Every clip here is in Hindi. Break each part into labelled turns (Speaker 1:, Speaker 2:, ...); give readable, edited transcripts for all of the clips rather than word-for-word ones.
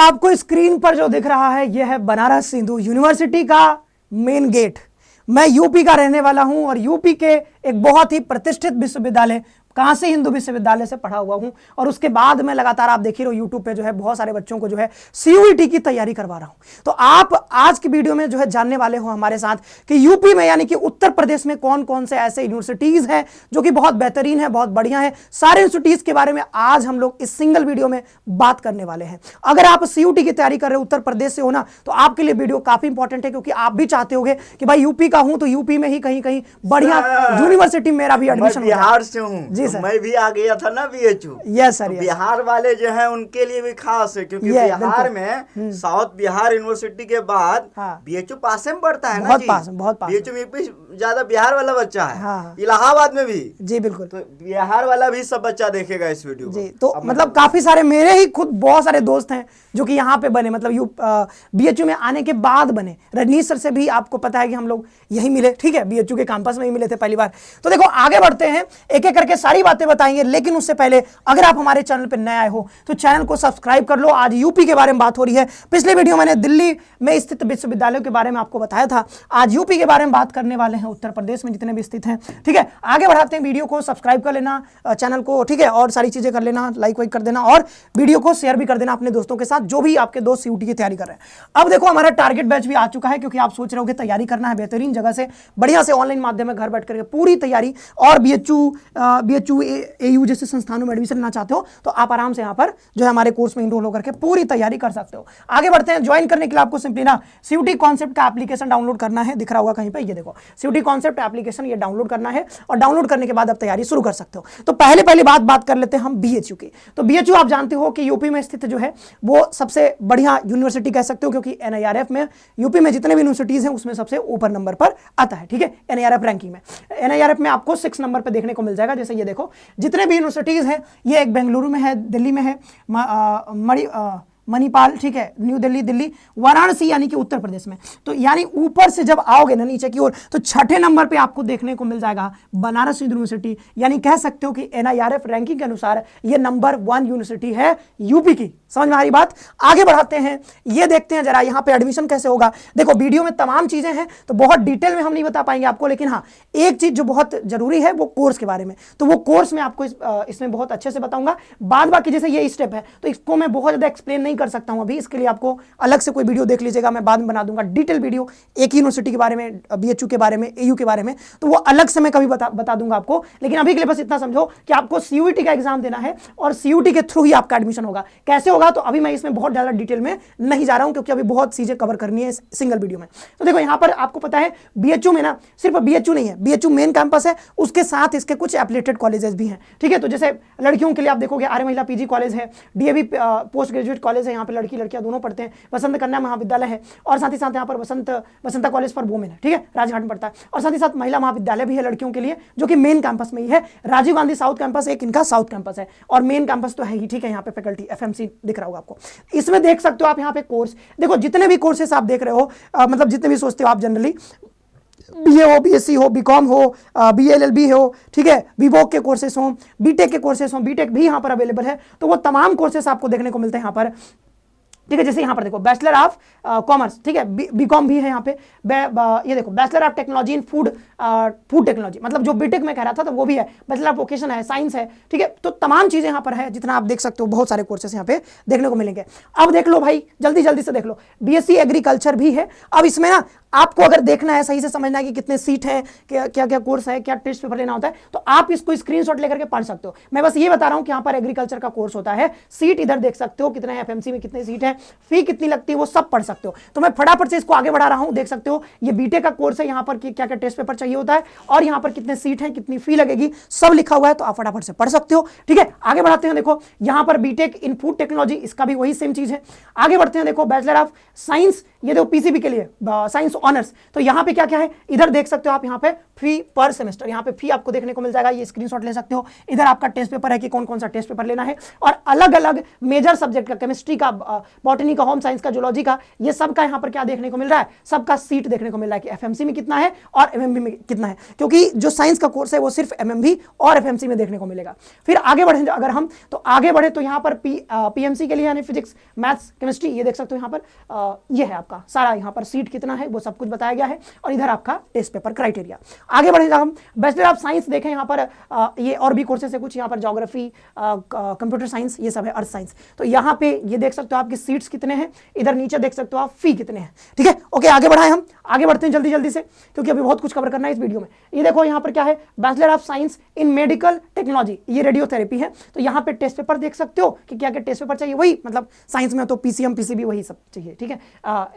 Speaker 1: आपको स्क्रीन पर जो दिख रहा है यह है बनारस हिंदू यूनिवर्सिटी का मेन गेट। मैं यूपी का रहने वाला हूं और यूपी के एक बहुत ही प्रतिष्ठित विश्वविद्यालय काशी हिंदू विश्वविद्यालय से पढ़ा हुआ हूं और उसके बाद मैं लगातार आप देख ही रहे हो यूट्यूब पे जो है बहुत सारे बच्चों को जो है सीयूईटी की तैयारी करवा रहा हूं। तो आप आज की वीडियो में जो है जानने वाले हो हमारे साथ कि यूपी में यानी कि उत्तर प्रदेश में कौन कौन से ऐसे यूनिवर्सिटीज हैं जो कि बहुत बेहतरीन है, बहुत बढ़िया है। सारे यूनिवर्सिटीज के बारे में आज हम लोग इस सिंगल वीडियो में बात करने वाले हैं। अगर आप सीयूईटी की तैयारी कर रहे हो, उत्तर प्रदेश से हो ना, तो आपके लिए वीडियो काफी इंपॉर्टेंट है क्योंकि आप भी चाहते होगे कि भाई यूपी का हूं तो यूपी में ही कहीं कहीं बढ़िया यूनिवर्सिटी मेरा भी एडमिशन हो जाए।
Speaker 2: बिहार से हूँ
Speaker 1: जी सर,
Speaker 2: मैं भी आ गया था ना बीएचयू।
Speaker 1: यस सर,
Speaker 2: बिहार वाले जो है उनके लिए भी खास है क्योंकि बिहार में साउथ बिहार यूनिवर्सिटी के बाद बीएचयू पास में पड़ता है ना जी।
Speaker 1: बहुत पास
Speaker 2: बीएचयू में ज्यादा बिहार वाला बच्चा है।
Speaker 1: हाँ।
Speaker 2: इलाहाबाद में भी
Speaker 1: जी बिल्कुल,
Speaker 2: तो बिहार वाला भी सब बच्चा देखेगा इस वीडियो
Speaker 1: जी। तो मतलब काफी सारे मेरे ही खुद बहुत सारे दोस्त हैं जो कि यहाँ पे बने, मतलब बीएचयू में आने के बाद बने। रजनीश सर से भी आपको पता है कि हम लोग यही मिले, ठीक है, बीएचयू के कैंपस में ही मिले थे पहली बार। तो देखो आगे बढ़ते हैं, एक एक करके सारी बातें बताएंगे, लेकिन उससे पहले अगर आप हमारे चैनल पर नए आए हो तो चैनल को सब्सक्राइब कर लो। आज यूपी के बारे में बात हो रही है। पिछले वीडियो मैंने दिल्ली में स्थित विश्वविद्यालयों के बारे में आपको बताया था, आज यूपी के बारे में बात करने वाले हैं, उत्तर प्रदेश में जितने भी स्थित हैं। ठीक है, आगे बढ़ाते हैं, वीडियो को सब्सक्राइब कर लेना चैनल को, ठीक है, और सारी चीजें कर लेना, लाइक वाइक कर देना और वीडियो को शेयर भी कर देना अपने दोस्तों के साथ जो भी आपके दोस्त सीयूटी की तैयारी कर रहे हैं। अब देखो हमारा टारगेट बैच भी आ चुका है क्योंकि आप सोच रहे हो कि तैयारी करना है बेहतरीन जगह से, बढ़िया से ऑनलाइन माध्यम में घर बैठ करके पूरी तैयारी, और बीएचयू एयू जैसे संस्थानों में एडमिशन लेना चाहते हो तो आप आराम से यहाँ पर जो है हमारे कोर्स में इनरोल होकर के पूरी तैयारी कर सकते हो। आगे बढ़ते हैं, ज्वाइन करने के लिए आपको सिंपली ना सीयूटी कॉन्सेप्ट का एप्लीकेशन डाउनलोड करना है, दिख रहा होगा कहीं पे, ये देखो सीयूटी कॉन्सेप्ट एप्लीकेशन, ये डाउनलोड करना है और डाउनलोड करने के बाद आप तैयारी शुरू कर सकते हो। तो पहले बात कर लेते हैं हम बीएचयू की। तो बीएचयू आप जानते हो कि यूपी में स्थित जो है वो सबसे बढ़िया यूनिवर्सिटी कह सकते हो क्योंकि एनआईआरएफ में यूपी में जितने भी यूनिवर्सिटीज हैं उसमें सबसे ऊपर नंबर पर आता है। ठीक है, एनआईआरएफ रैंकिंग में, एनआईआरएफ में आपको 6 नंबर पर देखने को मिल जाएगा। जैसे ये देखो जितने भी यूनिवर्सिटीज हैं, ये एक बेंगलुरु में है, दिल्ली में है, मणिपाल, ठीक है, न्यू दिल्ली, वाराणसी यानी कि उत्तर प्रदेश में। तो यानी ऊपर से जब आओगे ना नीचे की ओर तो 6ठे नंबर पे आपको देखने को मिल जाएगा बनारस यूनिवर्सिटी, यानी कह सकते हो कि एनआईआरएफ रैंकिंग के अनुसार ये नंबर 1 यूनिवर्सिटी है यूपी की। समझ में आ रही बात? आगे बढ़ाते हैं, ये देखते हैं जरा यहाँ पे एडमिशन कैसे होगा। देखो वीडियो में तमाम चीजें हैं तो बहुत डिटेल में हम नहीं बता पाएंगे आपको, लेकिन हाँ एक चीज जो बहुत जरूरी है वो कोर्स के बारे में, तो वो कोर्स में आपको इसमें बहुत अच्छे से बताऊंगा। बाद बाकी जैसे ये स्टेप है तो इसको मैं बहुत ज्यादा एक्सप्लेन नहीं कर सकता हूं अभी, इसके लिए आपको अलग से कोई वीडियो देख लीजिएगा, मैं बाद में बना दूंगा डिटेल वीडियो एक ही यूनिवर्सिटी के बारे में, बीएचयू के बारे में, एयू के बारे में, तो वो अलग से मैं कभी बता दूंगा आपको। लेकिन अभी के लिए बस इतना समझो कि आपको सीयूईटी का एग्जाम देना है और सीयूईटी के थ्रू ही आपका एडमिशन होगा। कैसे होगा तो अभी मैं इसमें बहुत ज्यादा डिटेल में नहीं जा रहा हूं क्योंकि अभी बहुत चीजें कवर करनी है सिंगल वीडियो में। तो देखो यहां पर आपको पता है बीएचयू में ना सिर्फ बीएचयू नहीं है, बीएचयू मेन कैंपस है, उसके साथ इसके कुछ एफिलिएटेड कॉलेजेस भी हैं। ठीक है, तो जैसे लड़कियों के लिए आप देखोगे आर्य महिला पीजी कॉलेज है, डीएवी पोस्ट ग्रेजुएट कॉलेज है, यहाँ पे लड़कियां दोनों पढ़ते हैं, वसंत कन्या महाविद्यालय है, और साथ ही साथ यहाँ पर वसंता कॉलेज फॉर वुमेन है, ठीक है, राजघाट में पड़ता है, और साथ ही साथ महिला महाविद्यालय भी है लड़कियों के लिए जो कि मेन कैंपस में ही है। राजीव गांधी साउथ कैंपस एक इनका साउथ कैंपस है और मेन कैंपस तो है ही। ठीक है, यहाँ पे फैकल्टी एफएमसी दिख रहा होगा आपको, इसमें देख सकते हो आप यहाँ पे कोर्स। देखो जितने भी कोर्सेस आप देख रहे हो, मतलब जितने भी सोचते हो आप जनरली, बीए हो, बीएससी हो, बीकॉम हो, बीएलएलबी हो, ठीक है, बीवोक के कोर्सेस हो, बीटेक के कोर्सेस हो, बीटेक भी यहाँ पर अवेलेबल है, तो वो तमाम कोर्सेस आपको देखने को मिलते हैं यहाँ पर। ठीक है, जैसे यहाँ पर देखो बैचलर ऑफ कॉमर्स, ठीक है, बीकॉम भी है यहाँ पे, ये देखो bachelor of technology in food technology, मतलब जो बीटेक में कह रहा था तो वो भी है, बैचलर ऑफ वोकेशन है, साइंस है। ठीक है, तो तमाम चीजें यहाँ पर है, जितना आप देख सकते हो बहुत सारे कोर्सेस यहाँ पे देखने को मिलेंगे। अब देख लो भाई, जल्दी से देख लो, बीएससी एग्रीकल्चर भी है। अब इसमें ना आपको अगर देखना है, सही से समझना है कि कितने सीट है, क्या कोर्स है, क्या टेस्ट पेपर लेना होता है, तो आप इसको स्क्रीनशॉट लेकर के पढ़ सकते हो। मैं बस ये बता रहा हूं कि यहाँ पर एग्रीकल्चर का कोर्स होता है, सीट इधर देख सकते हो कितने एफएमसी में कितनी सीट है, फी कितनी लगती है, वो सब पढ़ सकते हो। तो मैं फटाफट से इसको आगे बढ़ा रहा हूं, देख सकते हो ये बीटेक का कोर्स है, यहाँ पर क्या क्या टेस्ट पेपर चाहिए होता है और यहाँ पर कितने सीट है, कितनी फी लगेगी, सब लिखा हुआ है, तो आप फटाफट से पढ़ सकते हो। ठीक है, आगे बढ़ाते हैं, देखो यहाँ पर बीटेक इन फूड टेक्नोलॉजी, इसका भी वही सेम चीज है। आगे बढ़ते हैं, देखो बैचलर ऑफ साइंस, ये देखो पीसीबी के लिए साइंस ऑनर्स, तो यहाँ पे क्या क्या है इधर देख सकते हो आप, यहाँ पे फी पर सेमेस्टर, यहाँ पे फी आपको देखने को मिल जाएगा, ये स्क्रीनशॉट ले सकते हो। इधर आपका टेस्ट पेपर है कि कौन कौन सा टेस्ट पेपर लेना है, और अलग अलग मेजर सब्जेक्ट का, केमिस्ट्री का बॉटनी का, होम साइंस का, जूलॉजी का, ये सबका यहाँ पर क्या देखने को मिल रहा है, सबका सीट देखने को मिल रहा है कि एफएमसी में कितना है और एमएमबी में कितना है, क्योंकि जो साइंस का कोर्स है वो सिर्फ एमएमबी और एफएमसी में देखने को मिलेगा। फिर आगे बढ़े अगर हम, तो आगे बढ़े तो यहाँ पर पीएमसी के लिए यानी फिजिक्स, मैथ्स, केमिस्ट्री, ये देख सकते हो यहाँ पर ये है आपका सारा, यहाँ पर सीट कितना है वो सब कुछ बताया गया है, और इधर आपका टेस्ट पेपर क्राइटेरिया। आगे बढ़े हम बैचलर ऑफ साइंस देखें, यहाँ पर ये और भी कोर्सेज है कुछ, यहाँ पर ज्योग्राफी, कंप्यूटर साइंस, ये सब है, अर्थ साइंस। तो यहाँ पे ये देख सकते हो आपकी सीट्स कितने हैं, इधर नीचे देख सकते हो आप फी कितने हैं, ठीक है। ओके, आगे बढ़ाएं, हम आगे बढ़ते हैं जल्दी जल्दी से, क्योंकि अभी बहुत कुछ कवर करना है इस वीडियो में। ये देखो यहाँ पर क्या है, bachelor of science in medical technology, ये रेडियोथेरेपी है। तो यहाँ पे टेस्ट पेपर देख सकते हो कि क्या क्या टेस्ट पेपर चाहिए, वही मतलब साइंस में तो पीसीएम, पीसीबी, वही सब चाहिए, ठीक है।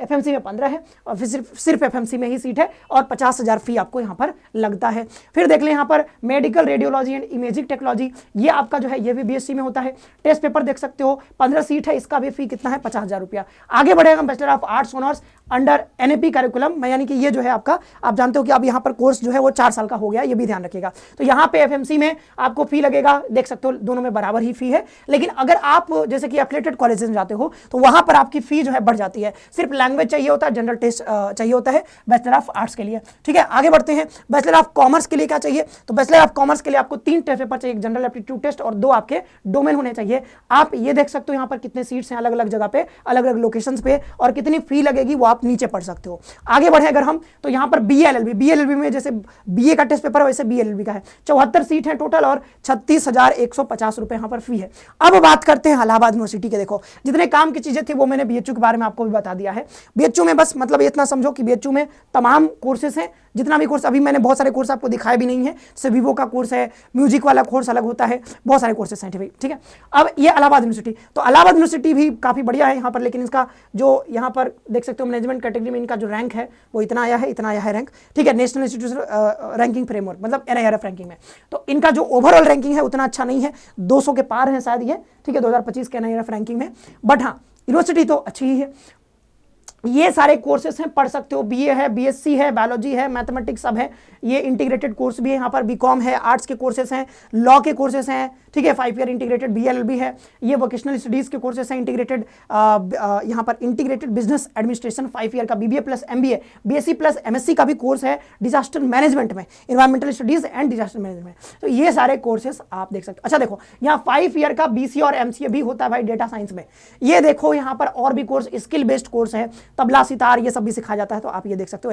Speaker 1: एफएमसी में 15 है, और फिर सिर्फ एफएमसी में ही सीट है, और 50,000 फी आपको यहाँ पर लगता है। फिर देख लें यहाँ पर medical radiology and imaging technology, ये आपका जो है ये भी बीएससी में होता है। टेस्ट पेपर देख सकते हो, 15 सीट है, इसका भी फी कितना है, 50,000 रुपया। आगे बढ़ेगा bachelor of arts honours under NAP curriculum में, यानी कि ये जो है आपका, आप जानते हो कि अब यहाँ पर कोर्स जो है वो 4 साल का हो गया, ये भी ध्यान रखिएगा। तो यहाँ पे एफएमसी में आपको फी लगेगा, देख सकते हो दोनों में बराबर ही फी है, लेकिन अगर आप जैसे कि एफिलिएटेड कॉलेजेस में जाते हो तो वहां पर आपकी फी जो है बढ़ जाती है, सिर्फ लैंग्वेज चाहिए होता है, जनरल टेस्ट चाहिए होता है बैचलर ऑफ आर्ट्स के लिए, ठीक है। आगे बढ़ते हैं, बैचलर ऑफ कॉमर्स के लिए क्या चाहिए, तो बैचलर ऑफ कॉमर्स के लिए आपको 3 टेस्ट पेपर चाहिए, जनरल एप्टीट्यूड टेस्ट और 2 आपके डोमेन होने चाहिए। आप ये देख सकते हो यहाँ पर कितने सीट्स हैं अलग अलग जगह पे, अलग अलग लोकेशंस पे, और कितनी फी लगेगी वो आप नीचे पढ़ सकते हो। आगे बढ़े अगर हम, तो यहाँ पर बीएलएलबी में जैसे बीए का टेस्ट पेपर है वैसे बीएलएलबी का है, 74 सीट है टोटल, और 36,150 रुपए यहाँ पर फी है। अब बात करते हैं इलाहाबाद यूनिवर्सिटी के। देखो जितने काम की चीजें थी वो मैंने बीएचयू के बारे में आपको भी बता दिया है। बीएचयू में बस मतलब इतना समझो कि बीएचयू में तमाम कोर्सेज हैं, जितना भी कोर्स, अभी मैंने बहुत सारे कोर्स आपको दिखाए भी नहीं है, जैसे वीवो का कोर्स है, म्यूजिक वाला कोर्स अलग होता है, बहुत सारे कोर्सेज साइंटिफिक, ठीक है। अब ये इलाहाबाद यूनिवर्सिटी, तो इलाहाबाद यूनिवर्सिटी भी काफी बढ़िया है यहाँ पर, लेकिन इसका जो यहाँ पर देख सकते हो मैनेजमेंट कैटेगरी में इनका जो रैंक है वो इतना आया है रैंक, ठीक है, नेशनल इंस्टीट्यूशन रैंकिंग फ्रेमवर्क मतलब एनआईआरएफ रैंकिंग में। तो इनका जो ओवरऑल रैंकिंग है उतना अच्छा नहीं है, 200 के पार है शायद ये, ठीक है, 2025 के एनआईआरएफ रैंकिंग में, बट हाँ यूनिवर्सिटी तो अच्छी ही है। ये सारे कोर्सेस हैं, पढ़ सकते हो, बीए है, बीएससी है, बायोलॉजी है, मैथमेटिक्स सब है, ये इंटीग्रेटेड कोर्स भी है, यहाँ पर बीकॉम है, आर्ट्स के कोर्सेस हैं, लॉ के कोर्सेस हैं, ठीक है, 5 ईयर इंटीग्रेटेड बीएलएलबी है, ये वोकेशनल स्टडीज के कोर्सेस हैं, इंटीग्रेटेड यहाँ पर इंटीग्रेटेड बिजनेस एडमिनिस्ट्रेशन 5 ईयर का BBA plus MBA, BSc plus MSc का भी कोर्स है डिजास्टर मैनेजमेंट में, environmental studies and disaster management. तो ये सारे कोर्सेस आप देख सकते हो। अच्छा देखो यहाँ 5 ईयर का बीसीए और एमसीए भी होता है भाई डेटा साइंस में। ये देखो यहाँ पर और भी कोर्स, स्किल बेस्ड कोर्स है, तबला सितार ये सब भी सिखाया जाता है, तो आप ये देख सकते हो।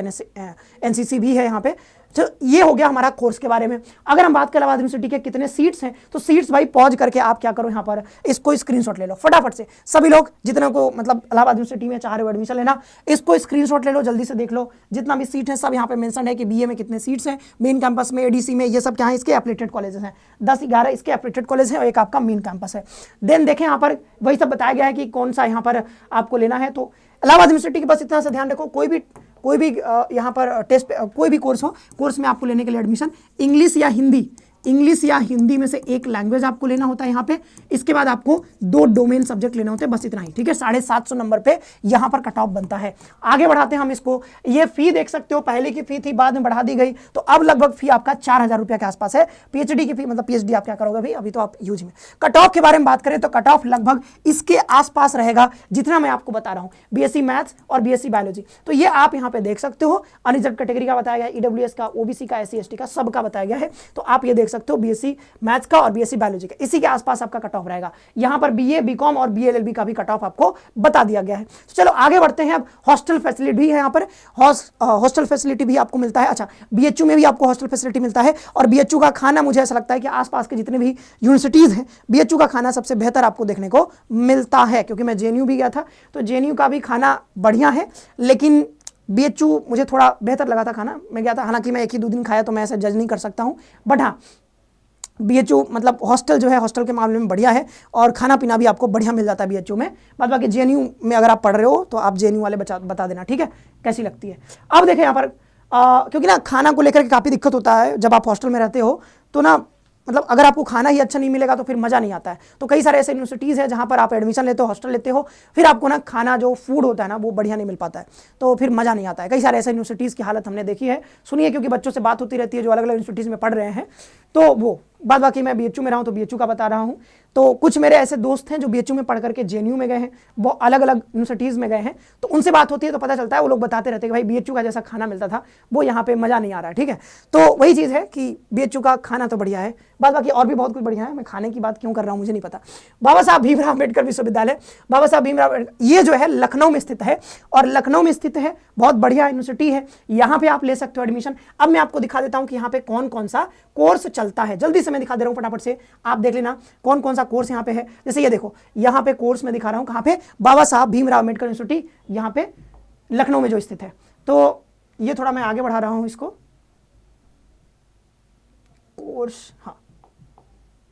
Speaker 1: एनसीसी भी है यहाँ पे। तो ये हो गया हमारा कोर्स के बारे में। अगर हम बात करें इलाहाबाद यूनिवर्सिटी के कितने सीट्स हैं, तो सीट्स भाई पॉज करके आप क्या करो, यहाँ पर इसको स्क्रीनशॉट ले लो फटाफट से, सभी लोग जितने को मतलब इलाहाबाद यूनिवर्सिटी में चाह रहे हो एडमिशन लेना, इसको स्क्रीनशॉट ले लो, जल्दी से देख लो जितना भी सीट है सब यहाँ पे मेंशन है कि बीए में कितने सीट्स हैं, मेन कैंपस में, एडीसी में, ये सब क्या है इसके एफिलिएटेड कॉलेजेस हैं, 10-11 इसके एफिलिएटेड कॉलेज है और एक आपका मेन कैंपस है। देन देखें यहाँ पर वही सब बताया गया है कि कौन सा यहाँ पर आपको लेना है। तो इलाहाबाद यूनिवर्सिटी के बस इतना सा ध्यान रखो, कोई भी यहाँ पर टेस्ट कोई भी कोर्स हो, कोर्स में आपको लेने के लिए एडमिशन इंग्लिश या हिंदी में से एक लैंग्वेज आपको लेना होता है यहाँ पे। इसके बाद आपको 2 डोमेन सब्जेक्ट लेने होते हैं, बस इतना ही, ठीक है। 750 नंबर पे यहाँ पर कट ऑफ बनता है। आगे बढ़ाते हैं हम इसको। ये फी देख सकते हो, पहले की फी थी, बाद में बढ़ा दी गई, तो अब लगभग फी आपका 4,000 रुपया के आसपास है। पीएचडी की फी मतलब पीएचडी आप क्या करोगे भाई, अभी तो आप यूज में। कट ऑफ के बारे में बात करें तो कट ऑफ लगभग इसके आसपास रहेगा जितना मैं आपको बता रहा हूँ, बीएससी मैथ्स और बीएससी बायोलॉजी। तो ये आप यहाँ पे देख सकते हो, अनरिजर्व कैटेगरी का बताया गया, ईडब्ल्यूएस का, ओबीसी का, एससी एसटी का, सबका बताया गया है। तो आप ये देख सकते हो बीएससी मैथ्स का और बीएससी बायोलॉजी का, इसी के आसपास आपका कट ऑफ रहेगा। यहां पर बीए, बीकॉम और बीएलएलबी का भी कट ऑफ आपको बता दिया गया है। तो चलो आगे बढ़ते हैं। अब हॉस्टल फैसिलिटी भी है यहाँ पर, हॉस्टल फैसिलिटी भी आपको मिलता है। अच्छा, बीएचयू में भी आपको हॉस्टल फैसिलिटी मिलता है, और बीएचयू का खाना मुझे ऐसा लगता है कि आसपास के जितने भी यूनिवर्सिटीज हैं, बीएचयू का खाना सबसे बेहतर आपको देखने को मिलता है, क्योंकि मैं जेएनयू भी गया था, तो जेएनयू का भी खाना बढ़िया है, लेकिन बीएचयू मुझे थोड़ा बेहतर लगा था खाना। मैं गया था, हालांकि मैं 1 ही 2 दिन खाया, तो मैं ऐसे जज नहीं कर सकता हूँ, बट हाँ बीएचयू मतलब हॉस्टल जो है, हॉस्टल के मामले में बढ़िया है, और खाना पीना भी आपको बढ़िया मिल जाता है बीएचयू में। बाद बाकी जेएनयू में अगर आप पढ़ रहे हो तो आप जेएनयू वाले बता देना, ठीक है, कैसी लगती है। अब देखें यहाँ पर क्योंकि ना खाना को लेकर के काफ़ी दिक्कत होता है जब आप हॉस्टल में रहते हो, तो ना मतलब अगर आपको खाना ही अच्छा नहीं मिलेगा तो फिर मज़ा नहीं आता है। तो कई सारे ऐसे यूनिवर्सिटीज़ हैं जहाँ पर आप एडमिशन लेते हो, हॉस्टल लेते हो, फिर आपको ना खाना जो फूड होता है ना वो बढ़िया नहीं मिल पाता है, तो फिर मज़ा नहीं आता है। कई सारे ऐसे यूनिवर्सिटीज़ की हालत हमने देखी है, सुनिए, क्योंकि बच्चों से बात होती रहती है जो अलग अलग यूनिवर्सिटीज़ में पढ़ रहे हैं, तो वो बाद बाकी मैं बीएचयू में रहा हूँ तो बीएचयू का बता रहा हूँ। तो कुछ मेरे ऐसे दोस्त हैं जो बीएचयू में पढ़ करके जेएनयू में गए हैं, वो अलग अलग यूनिवर्सिटीज़ में गए हैं, तो उनसे बात होती है तो पता चलता है, वो लोग बताते रहते हैं कि भाई बीएचयू का जैसा खाना मिलता था वो यहाँ पे मज़ा नहीं आ रहा है। ठीक है, तो वही चीज़ है कि बीएचयू का खाना तो बढ़िया है, बाद बाकी और भी बहुत कुछ बढ़िया है। मैं खाने की बात क्यों कर रहा हूँ मुझे नहीं पता। बाबा साहब भीमराव अम्बेडकर विश्वविद्यालय, बाबा साहब भीमराव, ये जो है लखनऊ में स्थित है, और लखनऊ में स्थित है, बहुत बढ़िया यूनिवर्सिटी है, यहाँ पे आप ले सकते हो एडमिशन। अब मैं आपको दिखा देता हूँ कि यहाँ पे कौन कौन सा कोर्स चलता है, जल्दी से मैं दिखा दे रहा हूँ फटाफट से, आप देख लेना कौन कौन सा कोर्स यहाँ पे है। जैसे ये देखो, यहाँ पे कोर्स मैं दिखा रहा हूँ कहाँ पे, बाबा साहब भीमराव अम्बेडकर यूनिवर्सिटी यहाँ पे लखनऊ में जो स्थित है। तो ये थोड़ा मैं आगे बढ़ा रहा हूँ इसको, कोर्स, हाँ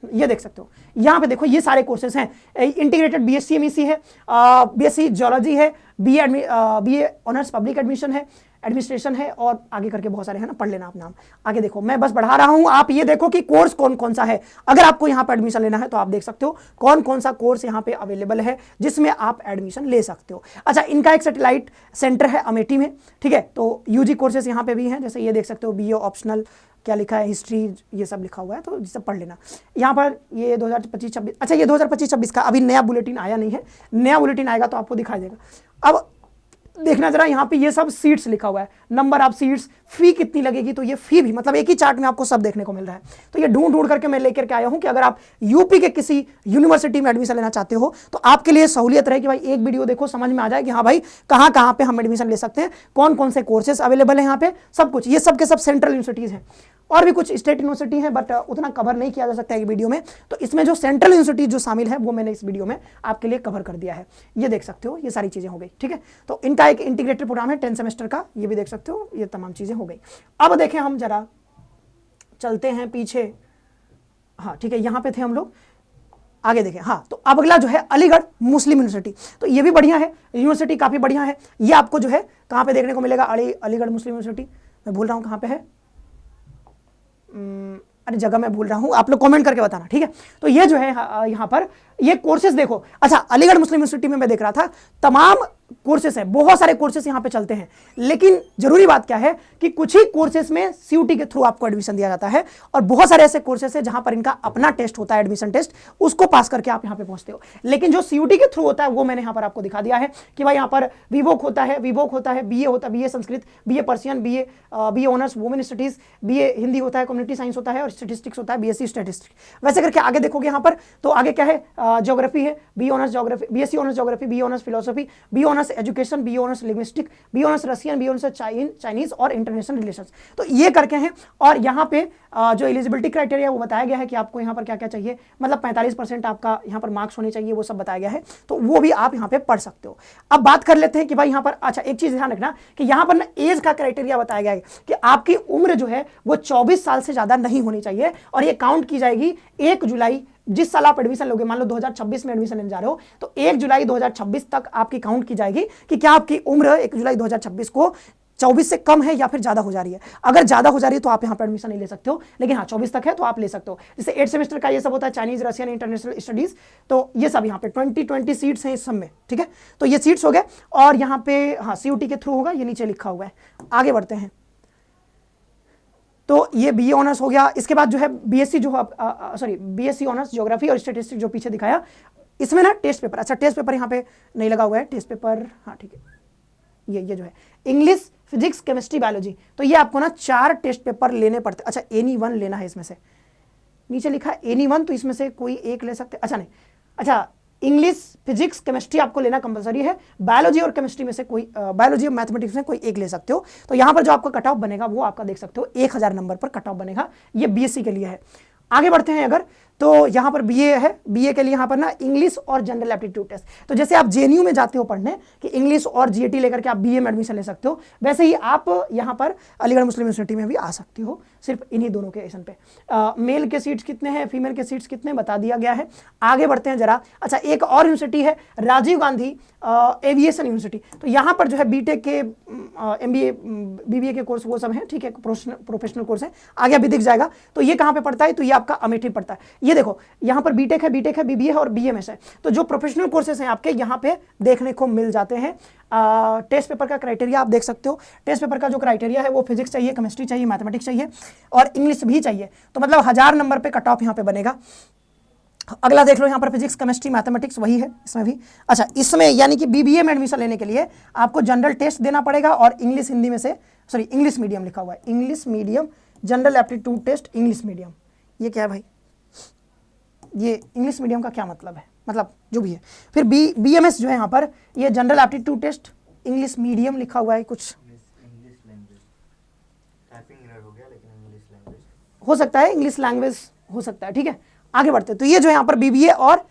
Speaker 1: ये देख सकते हो, यहाँ पे देखो ये सारे कोर्सेज हैं। इंटीग्रेटेड बीएससी एमईसी है, बीएससी जियोलॉजी है, बीए ऑनर्स पब्लिक एडमिशन है, एडमिनिस्ट्रेशन है, और आगे करके बहुत सारे हैं ना, पढ़ लेना आप नाम। आगे देखो, मैं बस बढ़ा रहा हूँ, आप ये देखो कि कोर्स कौन कौन सा है। अगर आपको यहाँ पर एडमिशन लेना है तो आप देख सकते हो कौन कौन सा कोर्स यहाँ पे अवेलेबल है जिसमें आप एडमिशन ले सकते हो। अच्छा, इनका एक सैटेलाइट सेंटर है अमेठी में, ठीक है, तो यूजी कोर्सेज यहाँ पे भी हैं, जैसे ये देख सकते हो, बीए ऑप्शनल, क्या लिखा है, हिस्ट्री, ये सब लिखा हुआ है, तो ये सब पढ़ लेना। यहाँ पर ये 2025-26, अच्छा ये 2025-26 का अभी नया बुलेटिन आया नहीं है, नया बुलेटिन आएगा तो आपको दिखाई देगा। अब देखना जरा, यहाँ पे ये सब सीट्स लिखा हुआ है, नंबर ऑफ सीट्स, फी कितनी लगेगी, तो ये फी भी मतलब एक ही चार्ट में आपको सब देखने को मिल रहा है। तो ये ढूंढ ढूंढ करके मैं लेकर के आया हूँ कि अगर आप यूपी के किसी यूनिवर्सिटी में एडमिशन लेना चाहते हो तो आपके लिए सहूलियत रहे कि भाई एक वीडियो देखो, समझ में आ जाए कि हाँ भाई कहाँ कहाँ पे हम एडमिशन ले सकते हैं, कौन कौन से कोर्सेज अवेलेबल है यहाँ पे, सब कुछ। ये सब के सब सेंट्रल यूनिवर्सिटीज़ हैं, और भी कुछ स्टेट यूनिवर्सिटी है, बट उतना कवर नहीं किया जा सकता है एक वीडियो में। तो इसमें जो सेंट्रल यूनिवर्सिटी जो शामिल है वो मैंने इस वीडियो में आपके लिए कवर कर दिया है। ये देख सकते हो, ये सारी चीज़ें हो गई, ठीक है। तो इनका एक इंटीग्रेटेड प्रोग्राम है 10 सेमेस्टर का, ये भी देख सकते हो, ये तमाम चीज़ें हो गई। अब देखें, हम जरा चलते हैं पीछे, हाँ ठीक है, यहाँ पे थे हम लोग, आगे देखें। हाँ, तो अब अगला जो है अलीगढ़ मुस्लिम यूनिवर्सिटी, तो ये भी बढ़िया है, यूनिवर्सिटी काफ़ी बढ़िया है। ये आपको जो है कहाँ पे देखने को मिलेगा, अलीगढ़ मुस्लिम यूनिवर्सिटी, मैं भूल रहा हूँ कहाँ पे है, अरे जगह मैं भूल रहा हूँ, आप लोग कमेंट करके बताना, ठीक है। तो ये जो है यहाँ पर ये कोर्सेज देखो, अच्छा अलीगढ़ मुस्लिम यूनिवर्सिटी में मैं देख रहा था तमाम कोर्सेज हैं, बहुत सारे कोर्सेज यहाँ पे चलते हैं, लेकिन जरूरी बात क्या है कि कुछ ही कोर्सेज में सीयूटी के थ्रू आपको एडमिशन दिया जाता है, और बहुत सारे ऐसे कोर्सेज हैं जहाँ पर इनका अपना टेस्ट होता है, एडमिशन टेस्ट, उसको पास करके आप यहाँ पे पहुँचते हो। लेकिन जो सीयूटी के थ्रू होता है वो मैंने यहाँ पर आपको दिखा दिया है कि भाई यहाँ पर वीवोक होता है, बीए होता है, BA Sanskrit, BA Persian, BA honours women studies, BA Hindi होता है, कम्युनिटी साइंस होता है, और स्टेटिस्टिक्स होता है, बीएससी स्टेटिस्टिक्स। वैसे करके आगे देखोगे यहाँ पर, तो आगे क्या है, ज्योग्राफी है, B honours geography, BSc honours geography, B honours philosophy, B honours education, B honours linguistic, B honours Russian, B honours Chinese और इंटरनेशनल रिलेशंस। तो ये करके हैं, और यहाँ पे जो एलिजिबिलिटी क्राइटेरिया वो बताया गया है कि आपको यहाँ पर क्या क्या चाहिए, मतलब 45% आपका यहाँ पर मार्क्स होने चाहिए, वो सब बताया गया है, तो वो भी आप यहाँ पे पढ़ सकते हो। अब बात कर लेते हैं कि भाई यहाँ पर, अच्छा एक चीज ध्यान रखना कि यहाँ पर ना एज का क्राइटेरिया बताया गया है कि आपकी उम्र जो है वो 24 साल से ज्यादा नहीं होनी चाहिए, और ये काउंट की जाएगी 1 जुलाई, जिस साल आप एडमिशन लोगे, मान लो 2026 में एडमिशन लेने जा रहे हो, तो 1 जुलाई 2026 तक आपकी काउंट की जाएगी कि क्या आपकी उम्र 1 जुलाई 2026 को 24 से कम है या फिर ज्यादा हो जा रही है। अगर ज्यादा हो जा रही है तो आप यहाँ पर एडमिशन नहीं ले सकते हो, लेकिन हाँ 24 तक है तो आप ले सकते हो। जैसे 8 सेमेस्टर का ये सब होता है, चाइनीज, रशियन, इंटरनेशनल स्टडीज, तो ये सब यहाँ पे 20 सीट्स हैं इस सब में, ठीक है। तो ये सीट्स हो गए, और यहाँ पे हाँ सीयूटी के थ्रू होगा, ये नीचे लिखा हुआ है। आगे बढ़ते हैं, तो ये बीए ऑनर्स हो गया। इसके बाद जो है बीएससी जो बीएससी ऑनर्स ज्योग्राफी और स्टैटिस्टिक्स जो पीछे दिखाया, इसमें ना टेस्ट पेपर, अच्छा टेस्ट पेपर यहाँ पे नहीं लगा हुआ है, टेस्ट पेपर, हाँ ठीक है, ये जो है इंग्लिश, फिजिक्स, केमिस्ट्री, बायोलॉजी, तो ये आपको ना 4 टेस्ट पेपर लेने पड़ते। अच्छा एनी वन लेना है इसमें से, नीचे लिखा है एनी वन, तो इसमें से कोई एक ले सकते, अच्छा नहीं, अच्छा इंग्लिश, फिजिक्स, केमिस्ट्री आपको लेना कंपलसरी है, बायोलॉजी और केमिस्ट्री में से कोई, बायोलॉजी और मैथमेटिक्स में कोई एक ले सकते हो। तो यहाँ पर जो आपका कट ऑफ बनेगा वो आपका देख सकते हो 1000 नंबर पर कट ऑफ बनेगा, ये बीएससी के लिए है। आगे बढ़ते हैं अगर, तो यहाँ पर बीए है, बीए के लिए यहाँ पर ना इंग्लिश और जनरल एप्टीट्यूड टेस्ट, तो जैसे आप जेएनयू में जाते हो पढ़ने कि इंग्लिश और जीएटी लेकर के आप बीए में एडमिशन ले सकते हो, वैसे ही आप यहाँ पर अलीगढ़ मुस्लिम यूनिवर्सिटी में भी आ सकते हो, सिर्फ इन्हीं दोनों के एसन पे। मेल के सीट्स कितने हैं, फीमेल के सीट्स कितने बता दिया गया है। आगे बढ़ते हैं जरा, अच्छा एक और यूनिवर्सिटी है राजीव गांधी एविएशन यूनिवर्सिटी, तो यहाँ पर जो है बीटेक के, एमबीए, बीबीए के कोर्स वो सब हैं, ठीक है, प्रोफेशनल कोर्स है, आगे अभी दिख जाएगा। तो ये कहाँ पे पड़ता है, तो ये आपका अमेठी पड़ता है। ये देखो यहाँ पर बीटेक है, बीबीए है और बीएमएस है। तो जो प्रोफेशनल कोर्सेज हैं आपके यहाँ पे देखने को मिल जाते हैं। टेस्ट पेपर का क्राइटेरिया आप देख सकते हो। टेस्ट पेपर का जो क्राइटेरिया है वो फिजिक्स चाहिए, केमिस्ट्री चाहिए, मैथमेटिक्स चाहिए और इंग्लिश भी चाहिए। तो मतलब 1000 नंबर पे कट ऑफ यहाँ पे बनेगा। अगला देख लो यहाँ पर फिजिक्स, केमिस्ट्री, मैथमेटिक्स वही है इसमें भी। अच्छा, इसमें यानी कि बीबीए में एडमिशन लेने के लिए आपको जनरल टेस्ट देना पड़ेगा और इंग्लिश हिंदी में से, सॉरी इंग्लिश मीडियम लिखा हुआ है, English medium general aptitude test English medium. ये क्या है भाई, ये इंग्लिश मीडियम का क्या मतलब है, मतलब जो भी है। फिर बीएमएस जो है यहाँ पर, ये general aptitude test English medium लिखा हुआ है कुछ, हो सकता है इंग्लिश लैंग्वेज हो सकता है, ठीक है। आगे बढ़ते तो ये जो यहाँ पर बीबीए और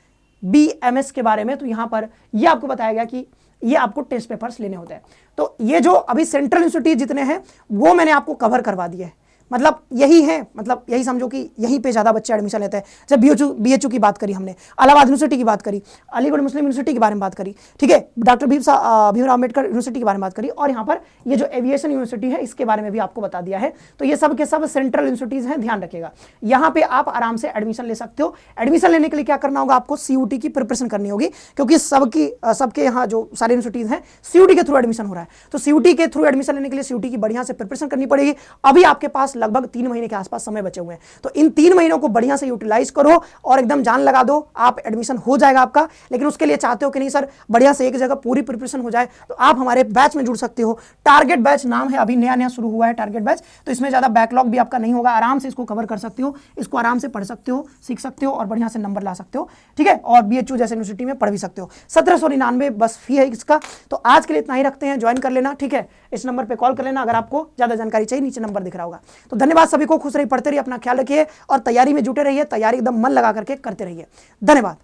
Speaker 1: बीएमएस के बारे में, तो यहाँ पर ये आपको बताया गया कि ये आपको टेस्ट पेपर्स लेने होते हैं। तो ये जो अभी सेंट्रल इंस्टीट्यूट जितने हैं वो मैंने आपको कवर करवा दिए हैं, मतलब यही है, मतलब यही समझो कि यहीं पे ज़्यादा बच्चे एडमिशन लेते हैं। जब बीएचयू की बात करी हमने, इलाहाबाद यूनिवर्सिटी की बात करी, अलीगढ़ मुस्लिम यूनिवर्सिटी के बारे में बात करी, ठीक है, डॉक्टर भीमराव अम्बेडकर यूनिवर्सिटी के बारे में बात करी, और यहाँ पर ये जो एविएशन यूनिवर्सिटी है इसके बारे में भी आपको बता दिया है। तो ये सब के सब सेंट्रल यूनिवर्सिटीज़ हैं, ध्यान रखिएगा। यहाँ पे आप आराम से एडमिशन ले सकते हो। एडमिशन लेने के लिए क्या करना होगा, आपको सीयूटी की प्रिपरेशन करनी होगी, क्योंकि सबके यहाँ जो सारे यूनिवर्सिटीज़ हैं सीयूटी के थ्रू एडमिशन हो रहा है। तो सीयूटी के थ्रू एडमिशन लेने के लिए सीयूटी की बढ़िया से प्रिपरेशन करनी पड़ेगी। अभी आपके पास लगभग 3 महीने के आसपास समय बचे हुए हैं, तो इन 3 महीनों को बढ़िया से यूटिलाइज करो और एकदम जान लगा दो, आप एडमिशन हो जाएगा आपका। लेकिन उसके लिए चाहते हो कि नहीं सर बढ़िया से एक जगह पूरी प्रिपरेशन हो जाए, तो आप हमारे बैच में जुड़ सकते हो। टारगेट बैच नाम है, अभी नया शुरू हुआ है टारगेट बैच, तो इसमें ज़्यादा बैकलॉग भी आपका नहीं होगा, आराम से इसको कवर कर सकते हो, इसको आराम से पढ़ सकते हो, सीख सकते हो और बढ़िया से नंबर ला सकते हो, ठीक है। और बीएचयू जैसे यूनिवर्सिटी में पढ़ भी सकते हो। 1799 बस फी है इसका। तो आज के लिए इतना ही रखते हैं, ज्वाइन कर लेना, ठीक है। इस नंबर पर कॉल कर लेना अगर आपको ज़्यादा जानकारी चाहिए, नीचे नंबर दिख रहा होगा। तो धन्यवाद सभी को, खुश रहिए, पढ़ते रहिए, अपना ख्याल रखिए और तैयारी में जुटे रहिए, तैयारी एकदम मन लगा करके करते रहिए। धन्यवाद।